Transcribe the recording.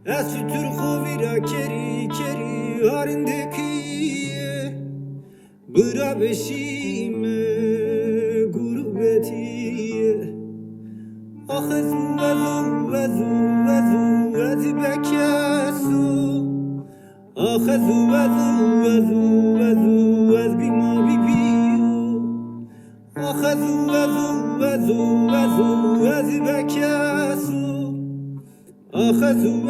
از چطور خوبی را کری کری هارندکیه برا بشیم گروبتیه آخه زو بکسو آخه زو بیما بی بیو آخه زو بکسو آخه زو